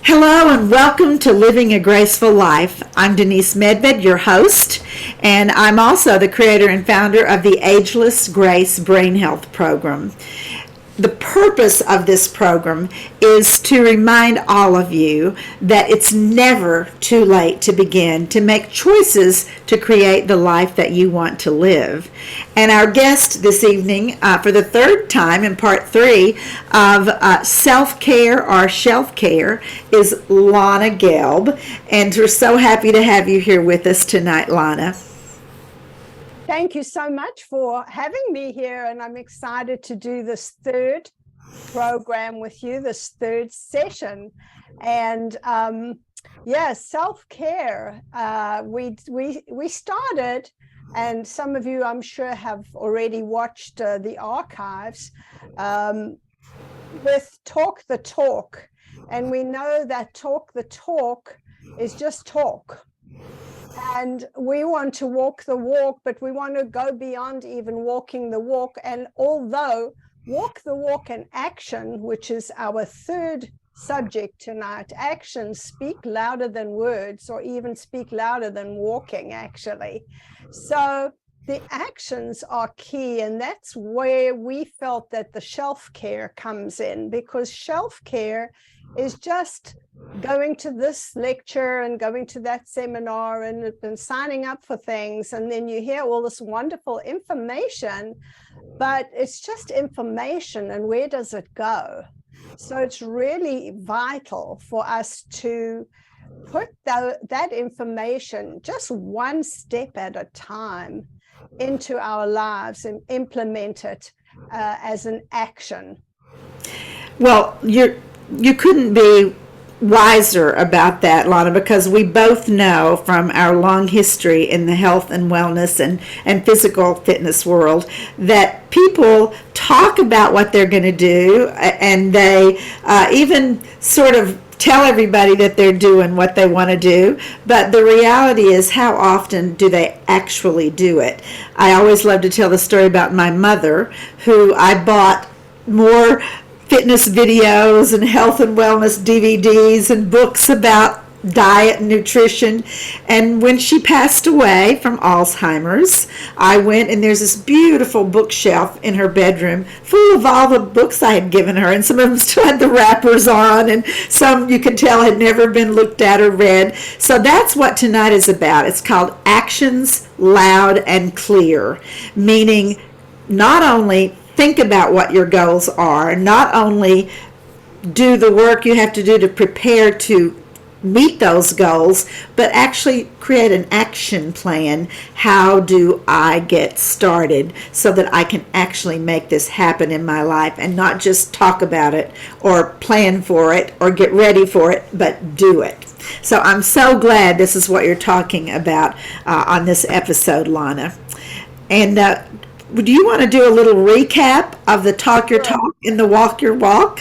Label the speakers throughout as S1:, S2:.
S1: Hello and welcome to Living a Graceful Life. I'm Denise Medved, your host, and I'm also the creator and founder of the Ageless Grace Brain Health Program. The purpose of this program is to remind all of you that it's never too late to begin to make choices to create the life that you want to live. And our guest this evening, for the third time in part 3 of self-care or shelf care, is Lana Gelb. And we're so happy to have you here with us tonight, Lana.
S2: Thank you so much for having me here, and I'm excited to do this third program with you, this third session. And self-care. We started, and some of you, I'm sure, have already watched the archives with Talk the Talk, and we know that Talk the Talk is just talk. And we want to walk the walk, but we want to go beyond even walking the walk. And although walk the walk and action, which is our third subject tonight, actions speak louder than words, or even speak louder than walking, actually. So the actions are key, and that's where we felt that the shelf care comes in, because shelf care is just going to this lecture and going to that seminar and signing up for things, and then you hear all this wonderful information, but it's just information, and where does it go? So it's really vital for us to put that information just one step at a time into our lives and implement it as an action.
S1: Well, you couldn't be wiser about that, Lana, because we both know from our long history in the health and wellness and physical fitness world that people talk about what they're going to do, and they even sort of tell everybody that they're doing what they want to do, but the reality is, how often do they actually do it? I always love to tell the story about my mother, who I bought more fitness videos and health and wellness DVDs and books about diet and nutrition. And when she passed away from Alzheimer's, I went, and there's this beautiful bookshelf in her bedroom full of all the books I had given her, and some of them still had the wrappers on, and some you could tell had never been looked at or read. So that's what tonight is about. It's called Actions Loud and Clear, meaning not only think about what your goals are, not only do the work you have to do to prepare to meet those goals, but actually create an action plan. How do I get started so that I can actually make this happen in my life, and not just talk about it or plan for it or get ready for it, but do it. So I'm so glad this is what you're talking about on this episode, Lana. And do you want to do a little recap of the talk your talk and the walk your walk?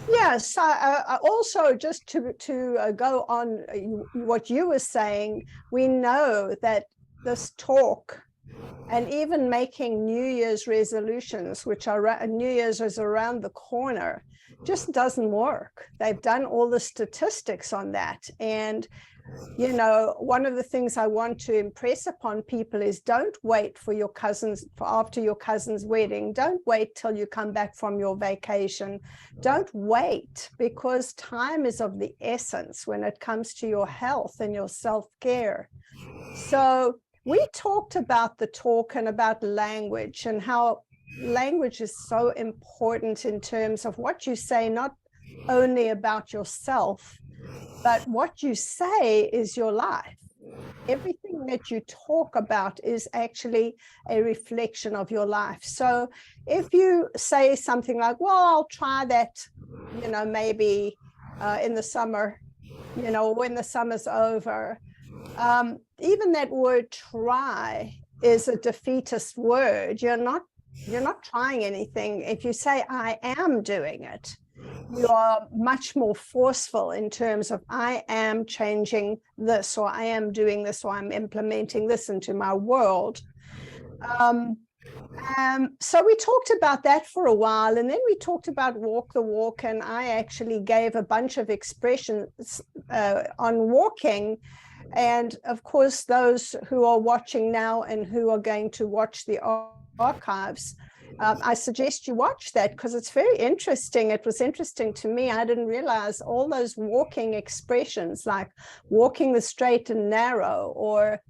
S2: Yes. Also, just to go on what you were saying, we know that this talk, and even making New Year's resolutions, which are New Year's is around the corner, just doesn't work. They've done all the statistics on that. And you know, one of the things I want to impress upon people is, don't wait for after your cousin's wedding. Don't wait till you come back from your vacation. Don't wait, because time is of the essence when it comes to your health and your self-care. So we talked about the talk and about language, and how language is so important in terms of what you say, not only about yourself, but what you say is your life. Everything that you talk about is actually a reflection of your life. So if you say something like, well, I'll try that, maybe in the summer, when the summer's over, even that word try is a defeatist word. You're not trying anything. If you say, I am doing it, you are much more forceful in terms of, I am changing this, or I am doing this, or I'm implementing this into my world. So we talked about that for a while, and then we talked about walk the walk, and I actually gave a bunch of expressions on walking. And of course, those who are watching now and who are going to watch the archives, I suggest you watch that because it's very interesting. It was interesting to me. I didn't realize all those walking expressions like walking the straight and narrow, or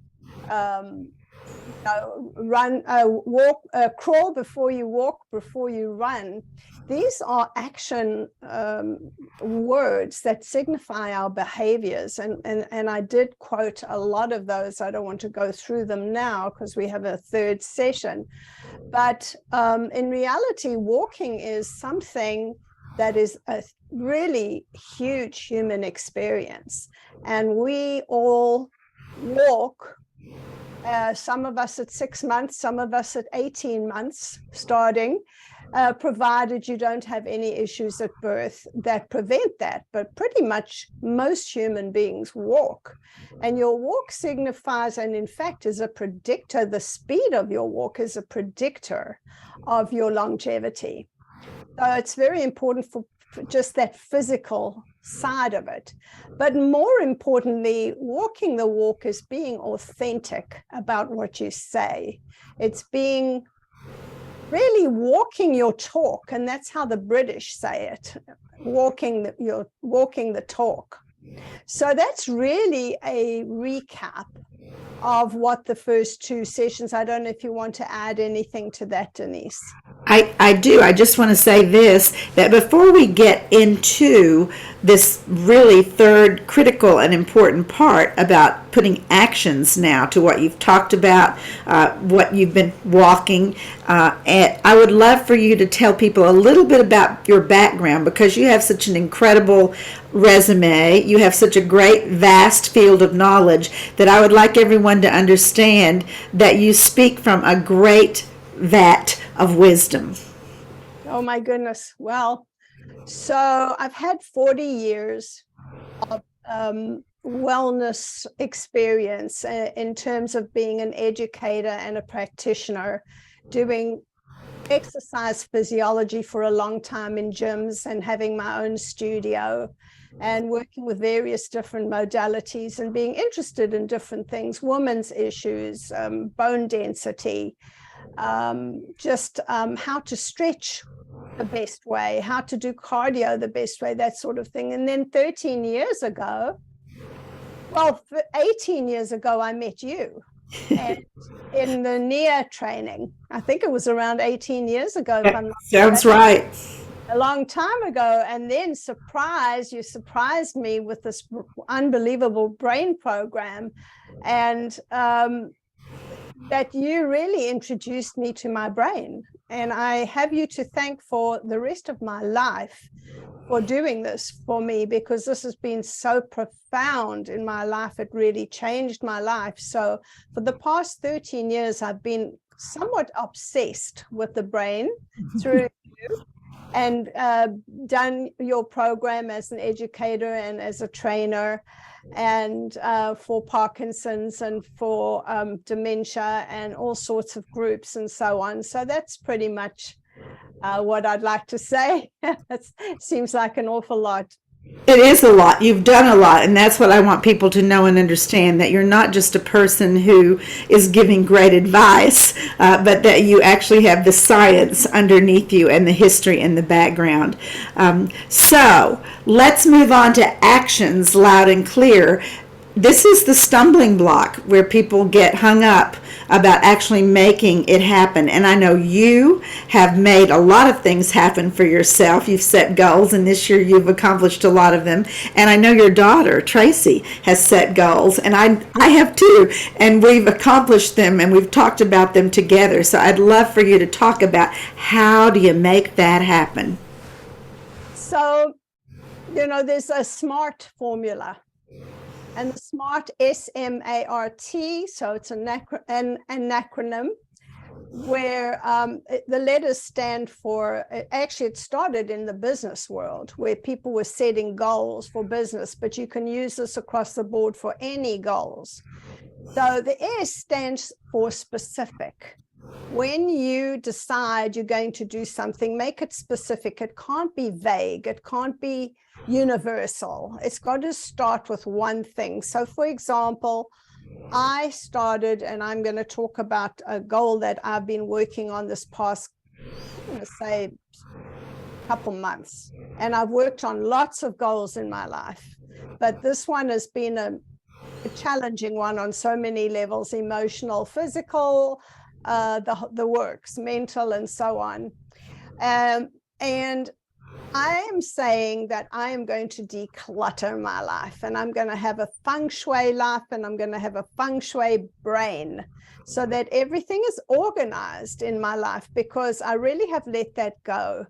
S2: run, walk, crawl before you walk, before you run. These are action words that signify our behaviors. And I did quote a lot of those. I don't want to go through them now because we have a third session. But in reality, walking is something that is a really huge human experience. And we all walk. Some of us at 6 months, some of us at 18 months starting, provided you don't have any issues at birth that prevent that. But pretty much most human beings walk. And your walk signifies, and in fact is a predictor, the speed of your walk is a predictor of your longevity. So it's very important for just that physical side of it. But more importantly, walking the walk is being authentic about what you say. It's being really walking your talk, and that's how the British say it, you're walking the talk. So that's really a recap of what the first two sessions. I don't know if you want to add anything to that, Denise.
S1: I do. I just want to say this, that before we get into this really third critical and important part about putting actions now to what you've talked about, what you've been walking, and I would love for you to tell people a little bit about your background, because you have such an incredible resume. You have such a great, vast field of knowledge that I would like everyone to understand that you speak from a great vat of wisdom.
S2: Oh my goodness. Well, so I've had 40 years of wellness experience in terms of being an educator and a practitioner, doing exercise physiology for a long time in gyms and having my own studio and working with various different modalities and being interested in different things, women's issues, bone density, just how to stretch the best way, how to do cardio the best way, that sort of thing. And then 13 years ago, well, 18 years ago, I met you. And in the NEAR training, I think it was around 18 years ago.
S1: Sounds right.
S2: A long time ago. And then you surprised me with this unbelievable brain program. And that you really introduced me to my brain. And I have you to thank for the rest of my life for doing this for me, because this has been so profound in my life. It really changed my life. So for the past 13 years, I've been somewhat obsessed with the brain through you, and done your program as an educator and as a trainer, and for Parkinson's and for dementia and all sorts of groups and so on. So that's pretty much what I'd like to say. It seems like an awful lot.
S1: It is a lot. You've done a lot, and that's what I want people to know and understand, that you're not just a person who is giving great advice, but that you actually have the science underneath you and the history and the background. So let's move on to actions, loud and clear. This is the stumbling block where people get hung up about actually making it happen. And I know you have made a lot of things happen for yourself. You've set goals, and this year you've accomplished a lot of them. And I know your daughter, Tracy, has set goals, and I have too. And we've accomplished them, and we've talked about them together. So I'd love for you to talk about how do you make that happen?
S2: So, there's a SMART formula. And the SMART, S-M-A-R-T, so it's an acronym where the letters stand for, actually it started in the business world where people were setting goals for business, but you can use this across the board for any goals. So the S stands for specific. when you decide you're going to do something, make it specific. It can't be vague. It can't be universal. It's got to start with one thing. So, for example, I started, and I'm going to talk about a goal that I've been working on this past, I'm going to say, couple months. And I've worked on lots of goals in my life, but this one has been a challenging one on so many levels: emotional, physical, the works, mental, and so on. And I am saying that I am going to declutter my life, and I'm going to have a feng shui life, and I'm going to have a feng shui brain, so that everything is organized in my life, because I really have let that go.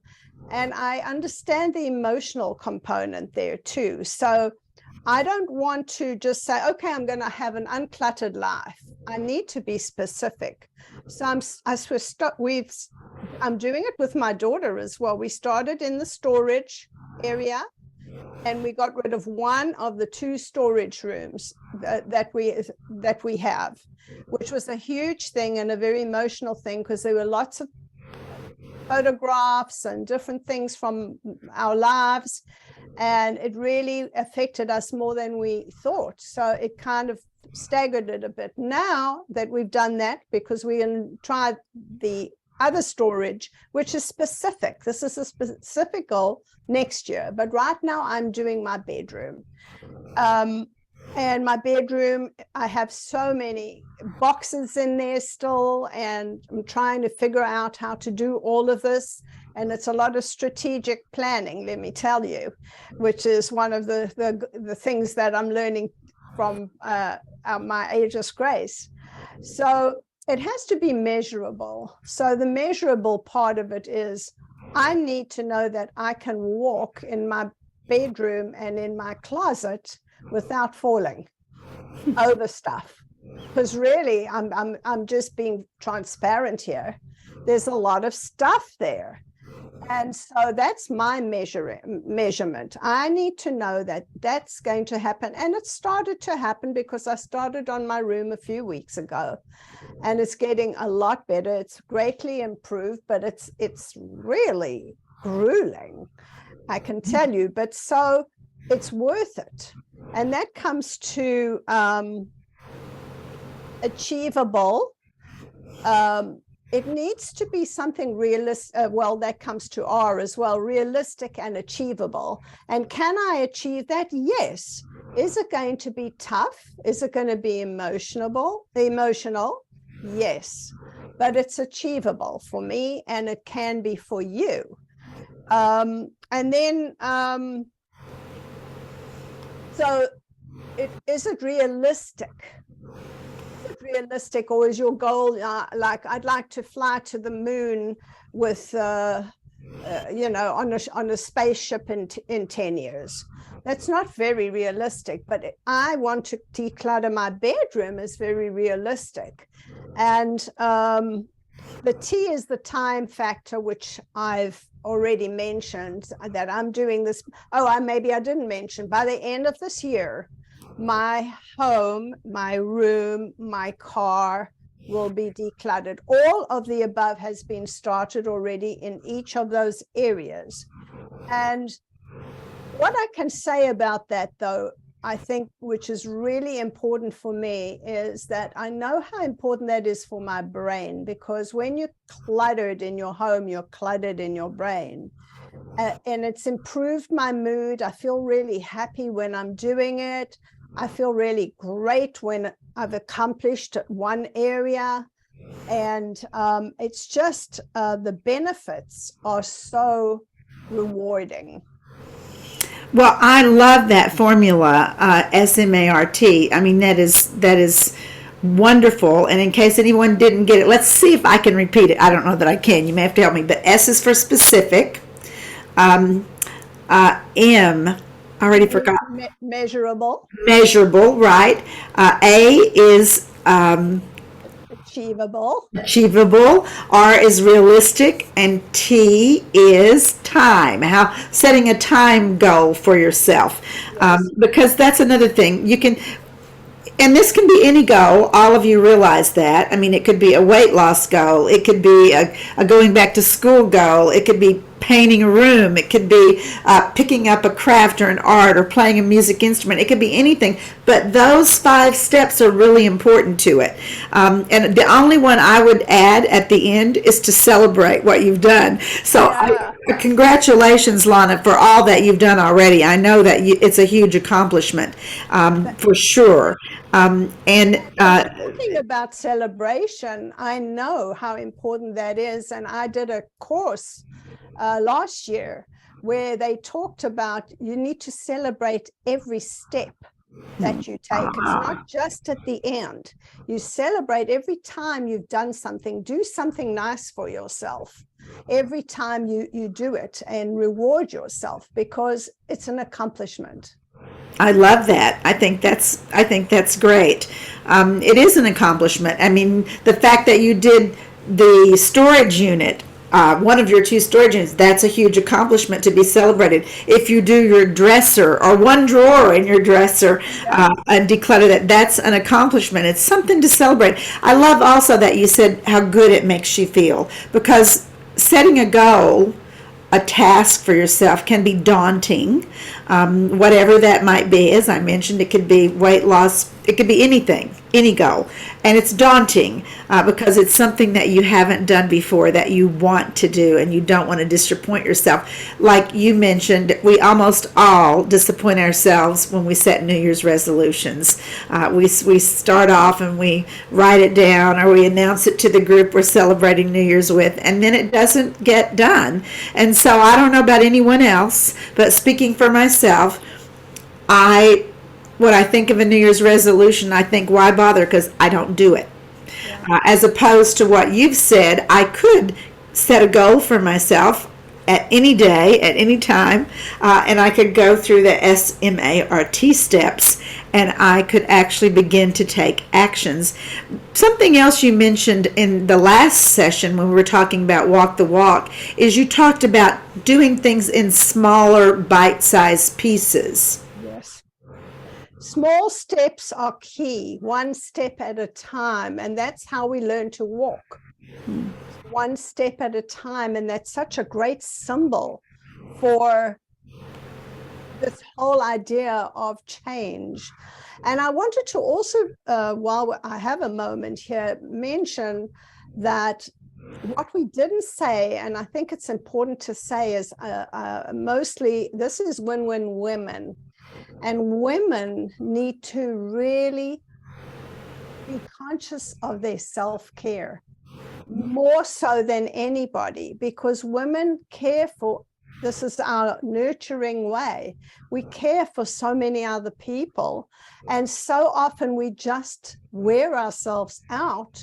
S2: And I understand the emotional component there too. So I don't want to just say, okay, I'm going to have an uncluttered life. I need to be specific. So I'm doing it with my daughter as well. We started in the storage area, and we got rid of one of the 2 storage rooms that we have, which was a huge thing and a very emotional thing, because there were lots of photographs and different things from our lives, and it really affected us more than we thought. So it kind of staggered it a bit. Now that we've done that, because we can try the other storage, which is specific. This is a specific goal next year, but right now I'm doing my bedroom. And my bedroom, I have so many boxes in there still, and I'm trying to figure out how to do all of this. And it's a lot of strategic planning, let me tell you, which is one of the things that I'm learning from my Ageless Grace. So it has to be measurable. So the measurable part of it is, I need to know that I can walk in my bedroom and in my closet without falling over stuff, because really I'm just being transparent here. There's a lot of stuff there, and so that's my measurement. I need to know that that's going to happen, and it started to happen because I started on my room a few weeks ago, and it's getting a lot better. It's greatly improved, but it's really grueling, I can tell you, but so it's worth it. And that comes to achievable. It needs to be something realistic. Well, that comes to R as well, realistic and achievable. And can I achieve that? Yes. Is it going to be tough? Is it going to be emotional? Yes. But it's achievable for me, and it can be for you. And then, so is it realistic? Is it realistic, or is your goal like, I'd like to fly to the moon with, on a spaceship in 10 years? That's not very realistic, but I want to declutter my bedroom is very realistic. And the T is the time factor, which I've already mentioned, that I'm doing this. Maybe I didn't mention, by the end of this year, my home, my room, my car will be decluttered. All of the above has been started already in each of those areas. And what I can say about that, though, I think, which is really important for me, is that I know how important that is for my brain, because when you're cluttered in your home, you're cluttered in your brain. And it's improved my mood. I feel really happy when I'm doing it. I feel really great when I've accomplished one area. And it's just the benefits are so rewarding.
S1: Well, I love that formula, SMART. I mean, that is wonderful. And in case anyone didn't get it, let's see if I can repeat it. I don't know that I can. You may have to help me. But S is for specific. M, I already forgot.
S2: Measurable.
S1: Measurable, right. A is achievable. R is realistic, and T is time. How setting a time goal for yourself, because that's another thing. You can, and this can be any goal. All of you realize that. I mean, it could be a weight loss goal. It could be a going back to school goal. It could be painting a room. It could be picking up a craft or an art or playing a music instrument. It could be anything. But those 5 steps are really important to it. And the only one I would add at the end is to celebrate what you've done. So congratulations, Lana, for all that you've done already. I know that it's a huge accomplishment, for sure.
S2: Thinking about celebration, I know how important that is. And I did a course last year where they talked about you need to celebrate every step that you take. It's not just at the end. You celebrate every time you've done something. Do something nice for yourself every time you do it, and reward yourself, because it's an accomplishment.
S1: I love that. I think that's great. It is an accomplishment. I mean, the fact that you did the storage unit, one of your 2 storage units, that's a huge accomplishment to be celebrated. If you do your dresser or one drawer in your dresser and declutter that, that's an accomplishment. It's something to celebrate. I love also that you said how good it makes you feel, because setting a goal, a task for yourself, can be daunting, whatever that might be. As I mentioned, it could be weight loss, it could be anything, any goal, and it's daunting because it's something that you haven't done before, that you want to do, and you don't want to disappoint yourself. Like you mentioned, we almost all disappoint ourselves when we set New Year's resolutions. We start off and we write it down, or we announce it to the group we're celebrating New Year's with, and then it doesn't get done. And so I don't know about anyone else, but speaking for myself, when I think of a New Year's resolution, I think, why bother? Because I don't do it. As opposed to what you've said, I could set a goal for myself at any day, at any time, and I could go through the SMART steps, and I could actually begin to take actions. Something else you mentioned in the last session when we were talking about Walk the Walk is you talked about doing things in smaller bite-sized pieces.
S2: Yes. Small steps are key, one step at a time, and that's how we learn to walk. One step at a time, and that's such a great symbol for this whole idea of change. And I wanted to also, while I have a moment here, mention that what we didn't say, and I think it's important to say, is mostly this is win-win women. And women need to really be conscious of their self-care, more so than anybody, because women care for, this is our nurturing way. We care for so many other people. And so often we just wear ourselves out,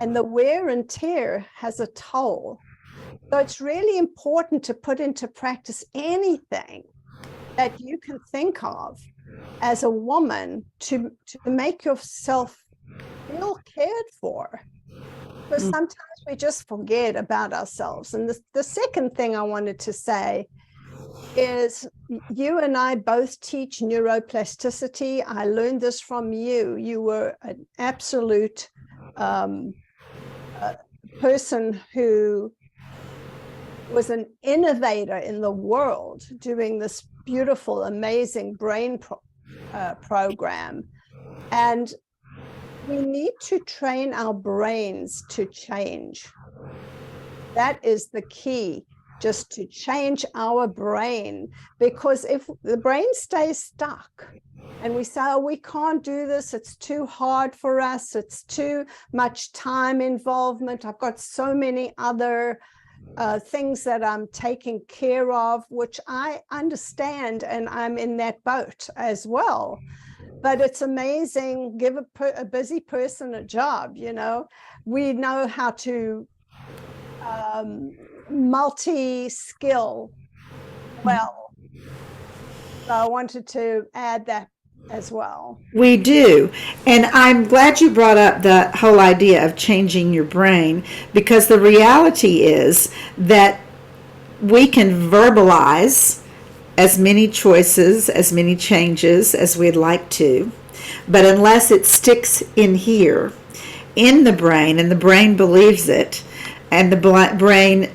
S2: and the wear and tear has a toll. So it's really important to put into practice anything that you can think of as a woman to make yourself feel cared for. Because sometimes we just forget about ourselves. And the second thing I wanted to say is, you and I both teach neuroplasticity. I learned this from you. You were an absolute person who was an innovator in the world doing this beautiful, amazing brain program. And we need to train our brains to change. That is the key, just to change our brain. Because if the brain stays stuck and we say, oh, we can't do this, it's too hard for us, it's too much time involvement, I've got so many other things that I'm taking care of, which I understand, and I'm in that boat as well. But it's amazing, give a busy person a job, you know. We know how to multi-skill well. So I wanted to add that as well.
S1: We do. And I'm glad you brought up the whole idea of changing your brain, because the reality is that we can verbalize as many choices, as many changes as we'd like to. But unless it sticks in here, in the brain, and the brain believes it, and the brain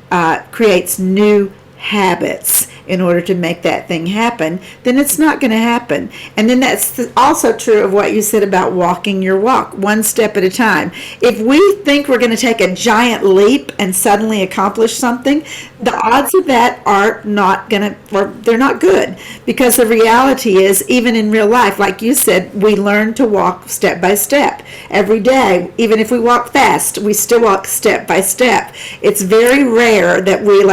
S1: creates new habits in order to make that thing happen, then it's not going to happen. And then that's also true of what you said about walking your walk, one step at a time. If we think we're going to take a giant leap and suddenly accomplish something, the odds of that are not going to, or they're not good, because the reality is, even in real life, like you said, we learn to walk step by step every day. Even if we walk fast, we still walk step by step. It's very rare that we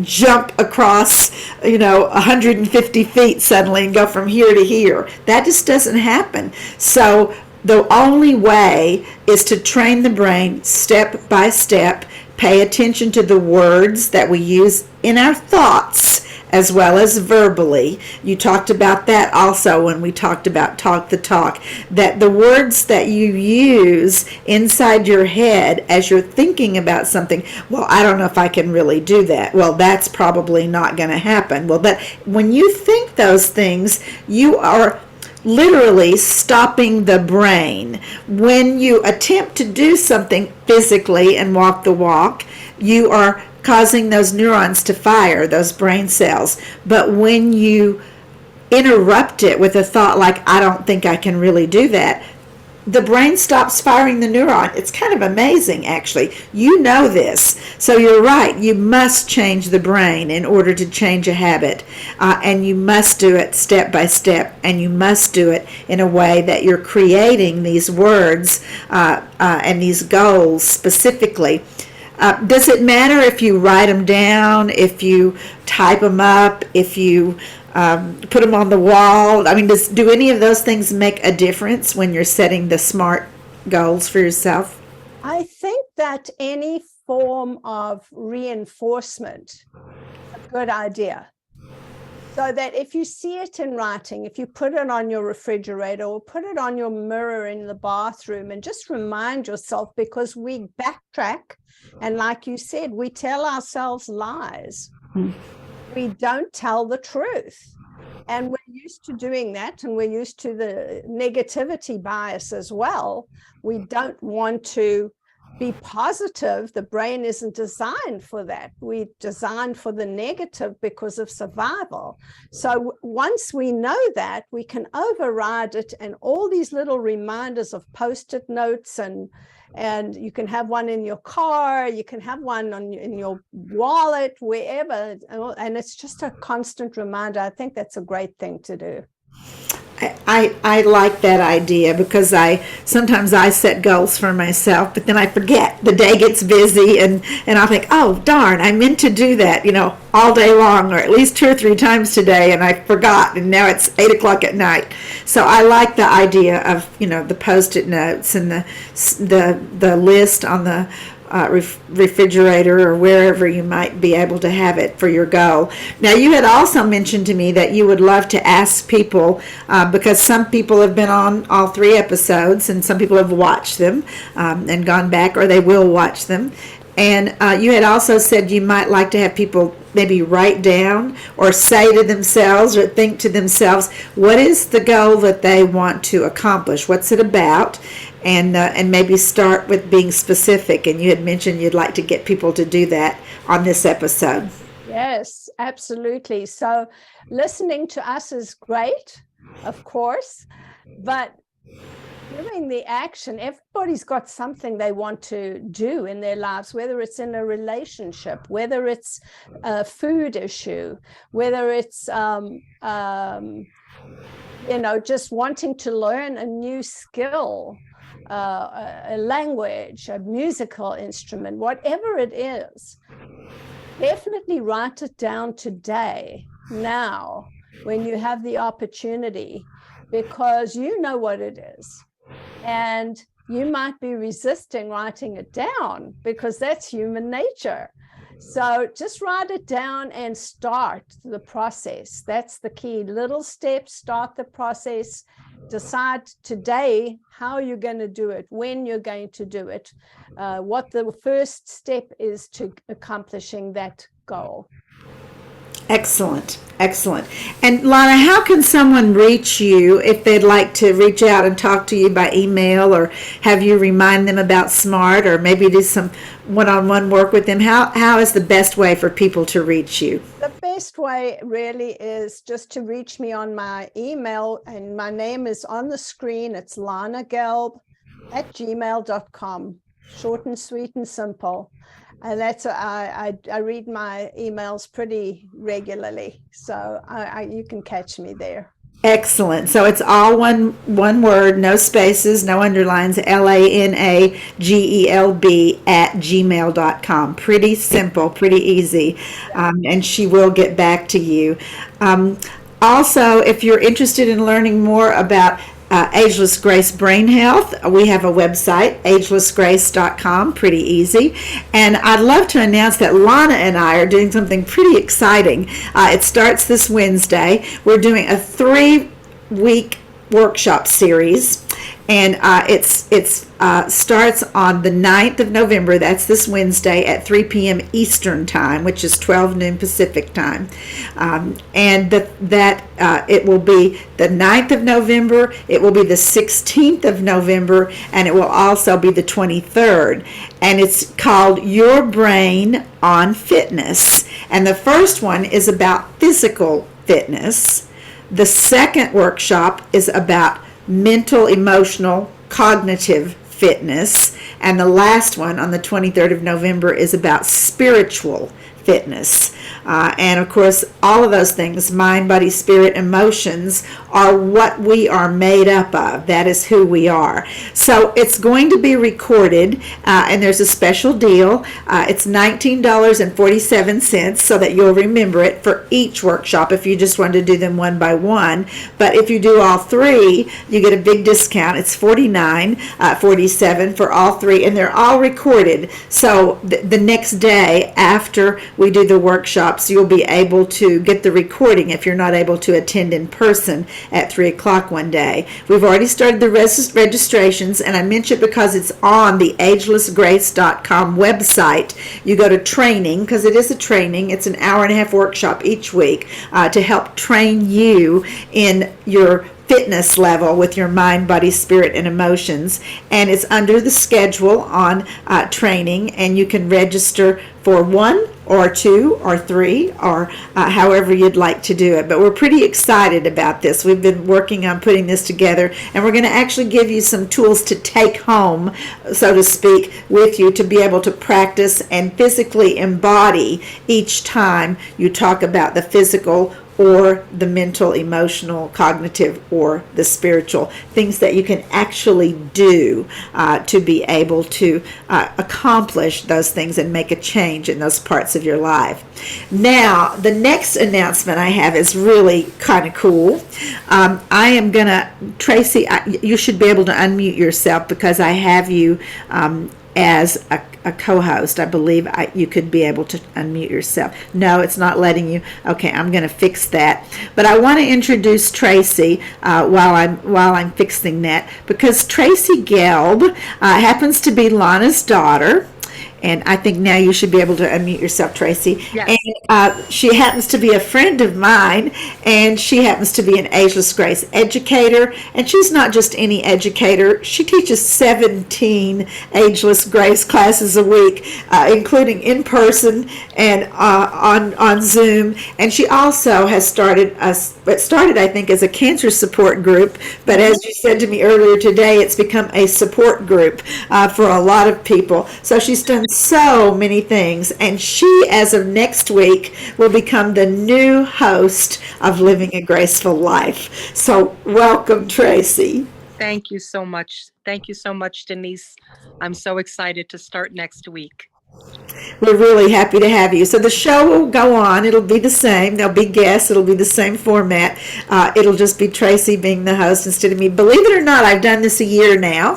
S1: jump across 150 feet suddenly and go from here to here. That just doesn't happen. So the only way is to train the brain step by step, pay attention to the words that we use in our thoughts as well as verbally. You talked about that also when we talked about talk the talk, that the words that you use inside your head as you're thinking about something, well, I don't know if I can really do that. Well, that's probably not going to happen. Well, that when you think those things, you are literally stopping the brain. When you attempt to do something physically and walk the walk, you are causing those neurons to fire, those brain cells. But when you interrupt it with a thought like, I don't think I can really do that, the brain stops firing the neuron. It's kind of amazing, actually. You know this. So you're right. You must change the brain in order to change a habit. And you must do it step by step. And you must do it in a way that you're creating these words and these goals specifically. Does it matter if you write them down, if you type them up, if you put them on the wall? I mean, do any of those things make a difference when you're setting the SMART goals for yourself?
S2: I think that any form of reinforcement is a good idea. So that if you see it in writing, if you put it on your refrigerator or put it on your mirror in the bathroom, and just remind yourself, because we backtrack, and like you said, we tell ourselves lies. We don't tell the truth. And we're used to doing that, and we're used to the negativity bias as well. We don't want to be positive. The brain isn't designed for that. We're designed for the negative because of survival. So once we know that, we can override it, and all these little reminders of post-it notes, and you can have one in your car, you can have one in your wallet, wherever, and it's just a constant reminder. I think that's a great thing to do.
S1: I like that idea, because sometimes I set goals for myself, but then I forget. The day gets busy, and I think, oh darn, I meant to do that, all day long, or at least 2 or 3 times today, and I forgot, and now it's 8:00 at night. So I like the idea of the post-it notes and the list on the refrigerator or wherever you might be able to have it for your goal. Now, you had also mentioned to me that you would love to ask people, because some people have been on all 3 episodes, and some people have watched them and gone back, or they will watch them. And you had also said you might like to have people maybe write down or say to themselves or think to themselves, what is the goal that they want to accomplish? What's it about? And maybe start with being specific. And you had mentioned you'd like to get people to do that on this episode.
S2: Yes, absolutely. So listening to us is great, of course, but doing the action, everybody's got something they want to do in their lives, whether it's in a relationship, whether it's a food issue, whether it's just wanting to learn a new skill, a language, a musical instrument, whatever it is. Definitely write it down today, now, when you have the opportunity, because you know what it is. And you might be resisting writing it down, because that's human nature. So just write it down and start the process. That's the key. Little steps, start the process. Decide today how you're going to do it, when you're going to do it, what the first step is to accomplishing that goal.
S1: Excellent. Excellent. And Lana, how can someone reach you if they'd like to reach out and talk to you by email, or have you remind them about SMART, or maybe do some one-on-one work with them? How is the best way for people to reach you?
S2: The best way really is just to reach me on my email, and my name is on the screen. It's lanagelb@gmail.com. Short and sweet and simple. And that's I read my emails pretty regularly, so you can catch me there.
S1: Excellent. So it's all one word, no spaces, no underlines, LANAGELB @gmail.com. Pretty simple, pretty easy. And she will get back to you. Also, if you're interested in learning more about Ageless Grace Brain Health, we have a website, agelessgrace.com, pretty easy. And I'd love to announce that Lana and I are doing something pretty exciting. It starts this Wednesday. We're doing a 3-week workshop series, and it starts on the 9th of November. That's this Wednesday at 3 p.m. Eastern Time, which is 12 noon Pacific Time. And it will be the 9th of November, it will be the 16th of November, and it will also be the 23rd. And it's called Your Brain on Fitness. And the first one is about physical fitness. The second workshop is about mental, emotional, cognitive fitness. And the last one on the 23rd of November is about spiritual fitness. And of course, all of those things, mind, body, spirit, emotions, are what we are made up of. That is who we are. So it's going to be recorded, and there's a special deal. It's $19.47, so that you'll remember it for each workshop if you just want to do them one by one. But if you do all three, you get a big discount. It's $49.47 for all three, and they're all recorded. So the next day after we do the workshops, you'll be able to get the recording if you're not able to attend in person at 3 o'clock one day. We've already started the registrations, and I mention it because it's on the agelessgrace.com website. You go to training, because it is a training. It's an hour-and-a-half workshop each week to help train you in your fitness level with your mind, body, spirit, and emotions. And it's under the schedule on training, and you can register for 1 or 2 or 3 or however you'd like to do it. But we're pretty excited about this. We've been working on putting this together, and we're going to actually give you some tools to take home, so to speak, with you to be able to practice and physically embody each time you talk about the physical or the mental, emotional, cognitive, or the spiritual, things that you can actually do to be able to accomplish those things and make a change in those parts of your life. Now, the next announcement I have is really kind of cool. I am going to, Tracy, you should be able to unmute yourself because I have you as a co-host. I believe you could be able to unmute yourself. No, it's not letting you. Okay, I'm going to fix that. But I want to introduce Tracy while I'm fixing that, because Tracy Gelb happens to be Lana's daughter. And I think now you should be able to unmute yourself, Tracy.
S3: Yes.
S1: And she happens to be a friend of mine, and she happens to be an Ageless Grace educator. And she's not just any educator. She teaches 17 Ageless Grace classes a week, including in person and on Zoom. And she also has started, I think, as a cancer support group. But as you said to me earlier today, it's become a support group for a lot of people. So she's done so many things, and she, as of next week, will become the new host of Living a Graceful Life. So welcome, Tracy.
S3: Thank you so much. Thank you so much, Denise. I'm so excited to start next week.
S1: We're really happy to have you. So the show will go on. It'll be the same. There'll be guests. It'll be the same format. It'll just be Tracy being the host instead of me. Believe it or not, I've done this a year now.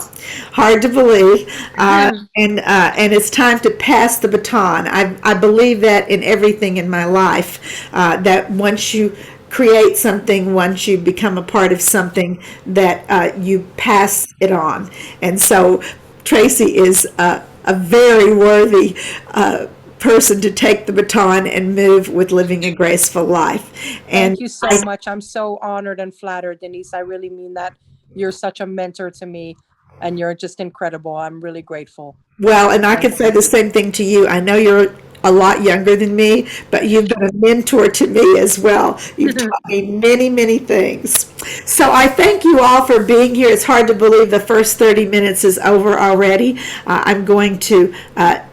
S1: Hard to believe. And it's time to pass the baton. I believe that in everything in my life, that once you create something, once you become a part of something, that you pass it on. And so Tracy is a very worthy person to take the baton and move with living a graceful life. And
S3: Thank you so much. I'm so honored and flattered, Denise. I really mean that. You're such a mentor to me, and you're just incredible. I'm really grateful.
S1: well, and I
S3: Thank
S1: can say the same thing to you. I know you're a lot younger than me, but you've been a mentor to me as well. You've taught me many, many things. So I thank you all for being here. It's hard to believe the first 30 minutes is over already. I'm going to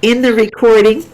S1: end the recording.